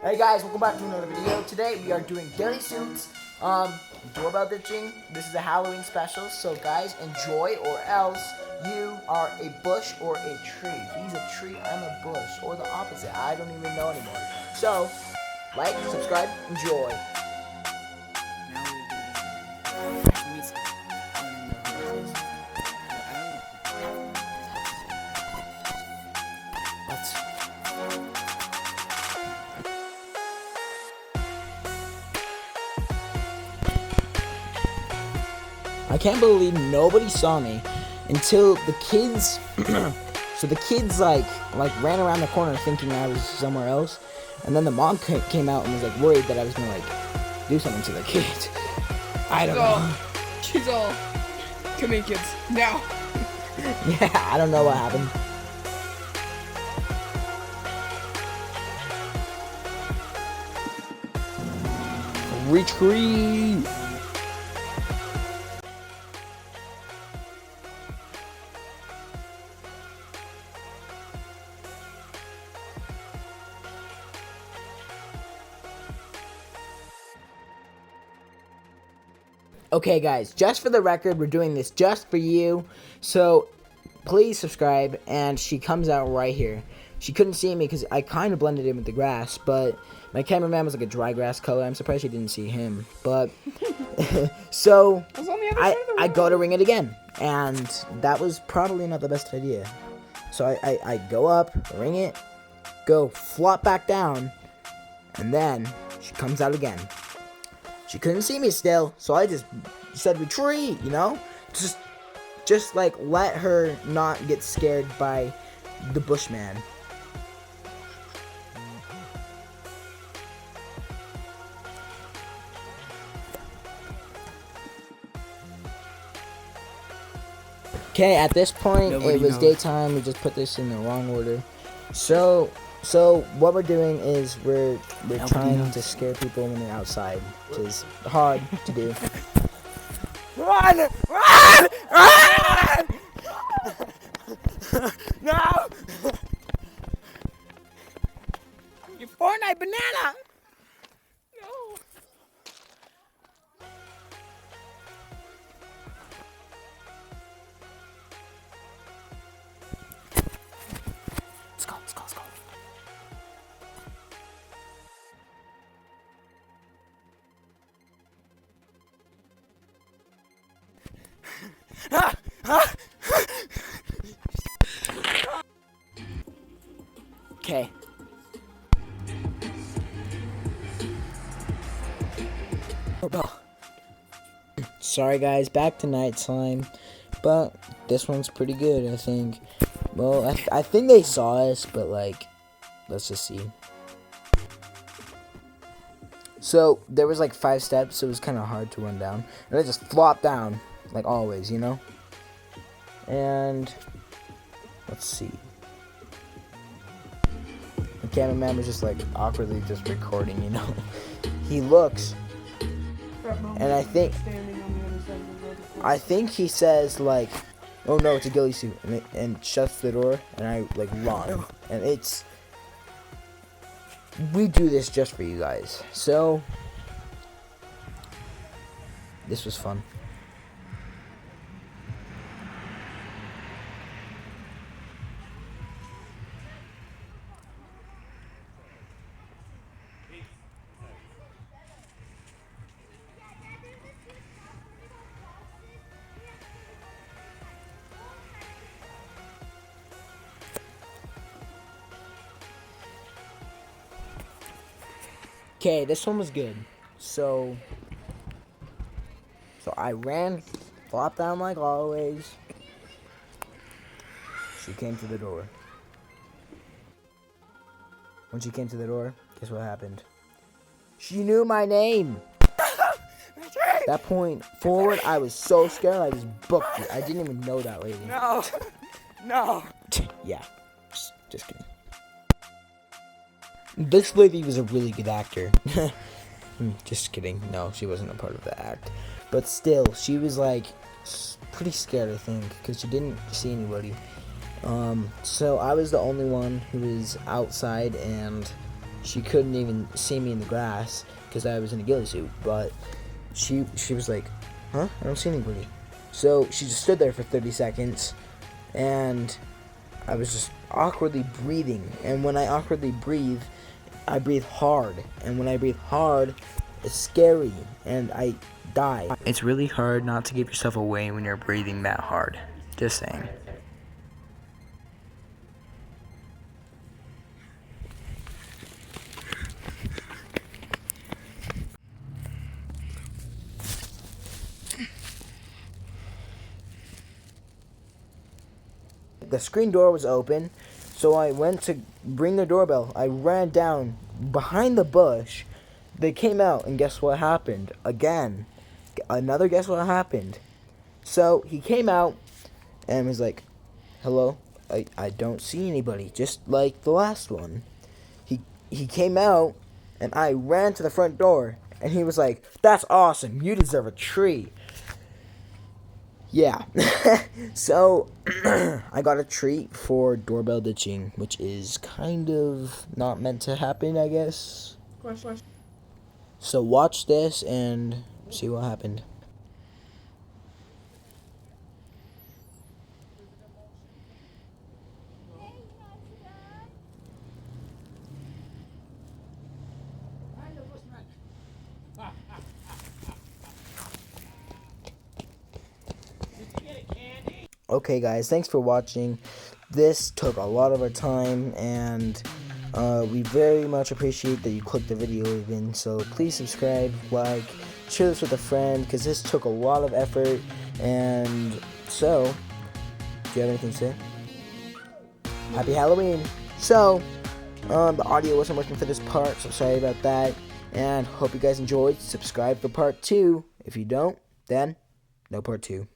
Hey guys, welcome back to another video. Today we are doing ghillie suits, doorbell ditching. This is a Halloween special, so guys, enjoy or else you are a bush or a tree. He's a tree, I'm a bush, or the opposite. I don't even know anymore. So, like, subscribe, enjoy. I can't believe nobody saw me until the kids. So the kids like ran around the corner thinking I was somewhere else, and then the mom came out and was like worried that I was gonna like do something to the kids. I don't know. She's all, come here, kids, now. Yeah, I don't know what happened. Retreat. Okay guys, just for the record, we're doing this just for you, so please subscribe. And she comes out right here. She couldn't see me because I kind of blended in with the grass, but my cameraman was like a dry grass color. I'm surprised she didn't see him, but so I go to ring it again, and that was probably not the best idea. So I go up, ring it, go flop back down, and then she comes out again. She couldn't see me still, so I just said retreat, you know? Just like let her not get scared by the Bushman. Okay, at this point, it was daytime. We just put this in the wrong order. So what we're doing is we're trying to scare people when they're outside, which is hard to do. Run! Run! Run! No! You Fortnite banana! No. Let's go, let's go, let's go. Okay. Doorbell. Sorry guys, back to nighttime, but this one's pretty good, I think. Well, I think they saw us, but like, let's just see. So there was like 5 steps, so it was kind of hard to run down, and I just flopped down like always, you know. And let's see. The cameraman was just like awkwardly just recording, you know. He looks, and I think he says like, "Oh no, it's a ghillie suit," and shuts the door, and I like run, and we do this just for you guys. So this was fun. Okay, this one was good. So I ran, flopped down like always. She came to the door. When she came to the door, guess what happened? She knew my name. That point forward, I was so scared I just booked it. I didn't even know that lady. No. No. Yeah, just kidding. This lady was a really good actor. Just kidding. No, she wasn't a part of the act. But still, she was like pretty scared, I think, because she didn't see anybody. So I was the only one who was outside, and she couldn't even see me in the grass because I was in a ghillie suit. But she was like, huh? I don't see anybody. So she just stood there for 30 seconds, and I was just awkwardly breathing. And when I awkwardly breathe, I breathe hard. And when I breathe hard, it's scary, and I die. It's really hard not to give yourself away when you're breathing that hard. Just saying. The screen door was open, so I went to ring the doorbell. I ran down behind the bush. They came out, and guess what happened? Again. Another guess what happened. So he came out and was like, hello? I don't see anybody, just like the last one. He came out, and I ran to the front door, and he was like, that's awesome. You deserve a tree. Yeah. So I got a treat for doorbell ditching, which is kind of not meant to happen, I guess. So watch this and see what happened. Okay guys, thanks for watching. This took a lot of our time, and we very much appreciate that you clicked the video even. So please subscribe, like, share this with a friend, because this took a lot of effort. And so, do you have anything to say? Happy Halloween. So, the audio wasn't working for this part, so sorry about that. And hope you guys enjoyed. Subscribe for part 2. If you don't, then no part 2.